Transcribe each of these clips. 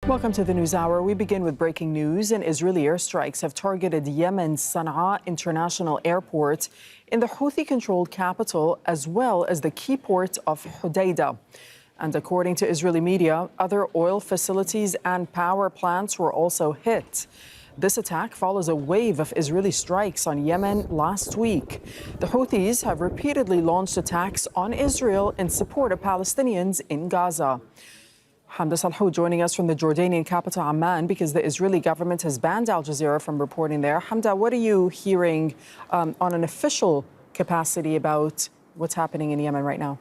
Welcome to the News Hour. We begin with breaking news. Israeli airstrikes have targeted Yemen Sanaa International Airport in the Houthi-controlled capital, as well as the key port of Hodeidah. And according to Israeli media, other oil facilities and power plants were also hit. This attack follows a wave of Israeli strikes on Yemen last week. The Houthis have repeatedly launched attacks on Israel in support of Palestinians in Gaza. Hamdah Salhut joining us from the Jordanian capital, Amman, because the Israeli government has banned Al Jazeera from reporting there. Hamdah, what are you hearing on an official capacity about what's happening in Yemen right now?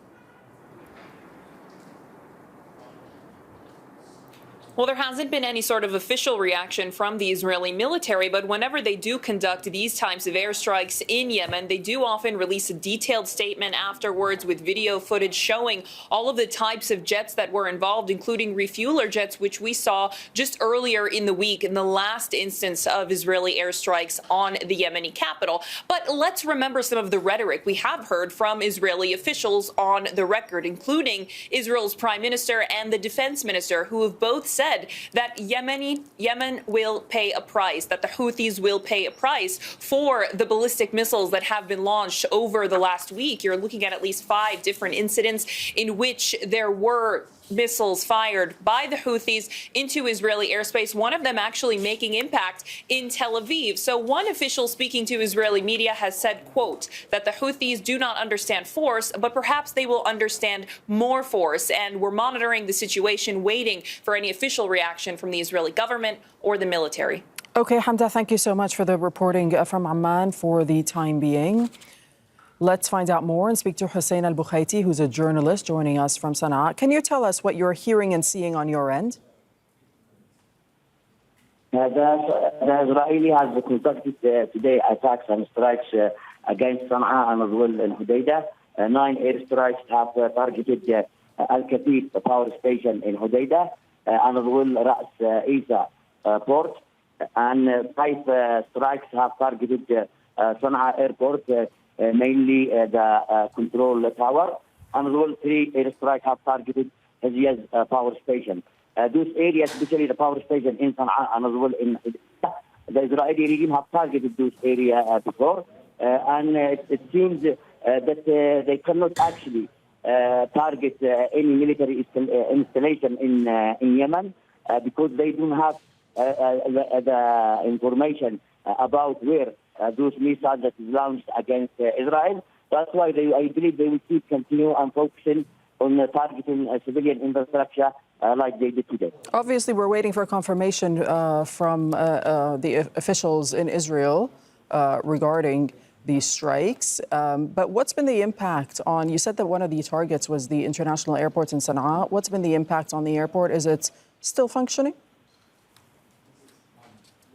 Well, there hasn't been any sort of official reaction from the Israeli military, but whenever they do conduct these types of airstrikes in Yemen, they do often release a detailed statement afterwards with video footage showing all of the types of jets that were involved, including refueler jets, which we saw just earlier in the week in the last instance of Israeli airstrikes on the Yemeni capital. But let's remember some of the rhetoric we have heard from Israeli officials on the record, including Israel's prime minister and the defense minister, who have both said that Yemen will pay a price, that the Houthis will pay a price for the ballistic missiles that have been launched over the last week. You're looking at least 5 different incidents in which there were missiles fired by the Houthis into Israeli airspace, one of them actually making impact in Tel Aviv. So one official speaking to Israeli media has said, quote, that the Houthis do not understand force, but perhaps they will understand more force. And we're monitoring the situation, waiting for any official reaction from the Israeli government or the military. Okay, Hamdah, thank you so much for the reporting from Amman for the time being. Let's find out more and speak to Hussain Al-Bukhaiti, who's a journalist joining us from Sanaa. Can you tell us what you're hearing and seeing on your end? The Israeli has conducted today attacks and strikes against Sanaa and as well in Hodeidah. 9 airstrikes have targeted Al-Katif, the power station in Hodeidah, and as well Ras Isa port. And 5 strikes have targeted Sanaa airport, mainly the control tower, and as well 3 airstrikes have targeted Houthis power station. Those areas, especially the power station in Sanaa and as well in the Israeli regime have targeted those areas before, and it seems that they cannot actually target any military installation in Yemen because they don't have the information about where those missiles that is launched against Israel. That's why I believe they will keep continue and focusing on targeting civilian infrastructure like they did today. Obviously, we're waiting for confirmation from the officials in Israel regarding these strikes. But what's been the impact on, you said that one of the targets was the international airport in Sanaa. What's been the impact on the airport? Is it still functioning?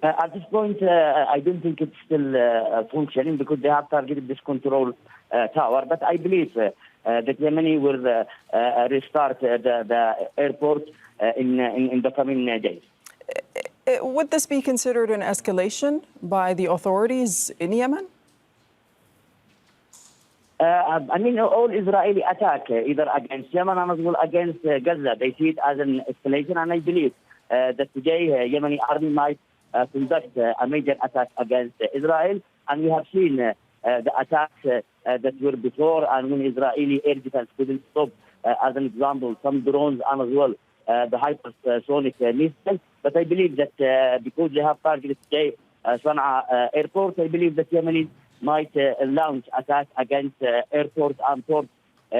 At this point, I don't think it's still functioning because they have targeted this control tower. But I believe that Yemeni will restart the airport in the coming days. Would this be considered an escalation by the authorities in Yemen? I mean, all Israeli attack either against Yemen and as well against Gaza, they see it as an escalation. And I believe that today Yemeni army might conduct a major attack against Israel, and we have seen the attacks that were before, and when Israeli air defense couldn't stop, as an example, some drones and as well the hypersonic missiles. But I believe that because they have targeted today Sanaa airport, I believe that Yemenis might launch attacks against airports and ports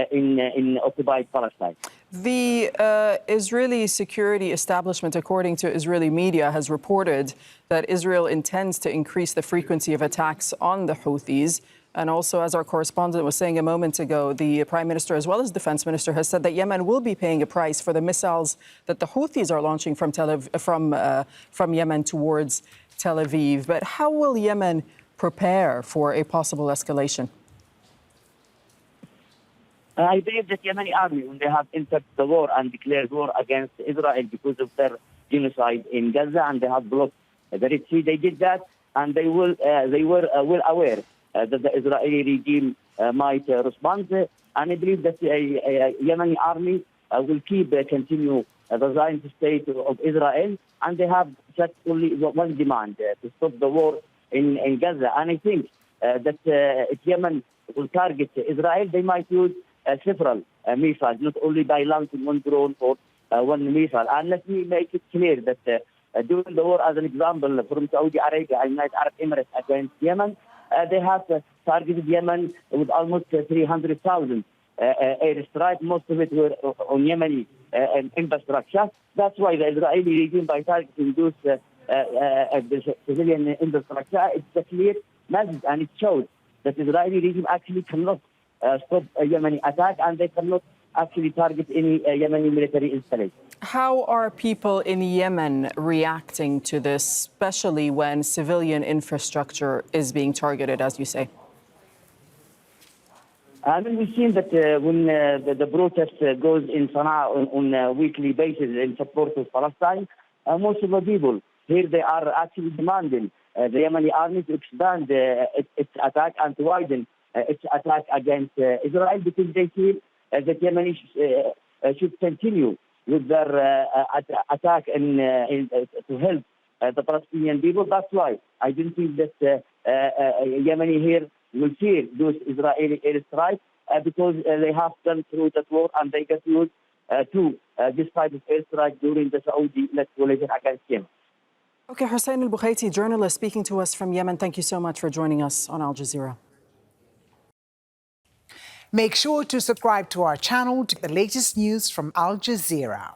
in occupied Palestine. The Israeli security establishment, according to Israeli media, has reported that Israel intends to increase the frequency of attacks on the Houthis. And also, as our correspondent was saying a moment ago, the Prime Minister as well as Defense Minister has said that Yemen will be paying a price for the missiles that the Houthis are launching from Yemen towards Tel Aviv. But how will Yemen prepare for a possible escalation? I believe that Yemeni army, when they have entered the war and declared war against Israel because of their genocide in Gaza, and they have blocked the Red Sea, they did that, and they were well aware that the Israeli regime might respond. And I believe that Yemeni army will continue the Zionist state of Israel, and they have just only one demand, to stop the war in Gaza. And I think that if Yemen will target Israel, they might use several missiles, not only by launching one drone or one missile. And let me make it clear that during the war, as an example, from Saudi Arabia and United Arab Emirates against Yemen, they have targeted Yemen with almost 300,000 airstrikes. Most of it were on Yemeni infrastructure. That's why the Israeli regime, by targeting those the civilian infrastructure, it's a clear message, and it shows that the Israeli regime actually cannot stop a Yemeni attack, and they cannot actually target any Yemeni military installation. How are people in Yemen reacting to this, especially when civilian infrastructure is being targeted, as you say? I mean, we've seen that when the protest goes in Sana'a on a weekly basis in support of Palestine, most of the people here, they are actually demanding the Yemeni army to expand its attack and to widen its attack against Israel, because they feel that Yemenis should continue with their attack to help the Palestinian people. That's why I don't think that Yemeni here will fear those Israeli airstrikes because they have gone through that war and they get used to this type of airstrike during the Saudi-led coalition against Yemen. Okay, Hussain Al-Bukhaiti, journalist speaking to us from Yemen. Thank you so much for joining us on Al Jazeera. Make sure to subscribe to our channel to get the latest news from Al Jazeera.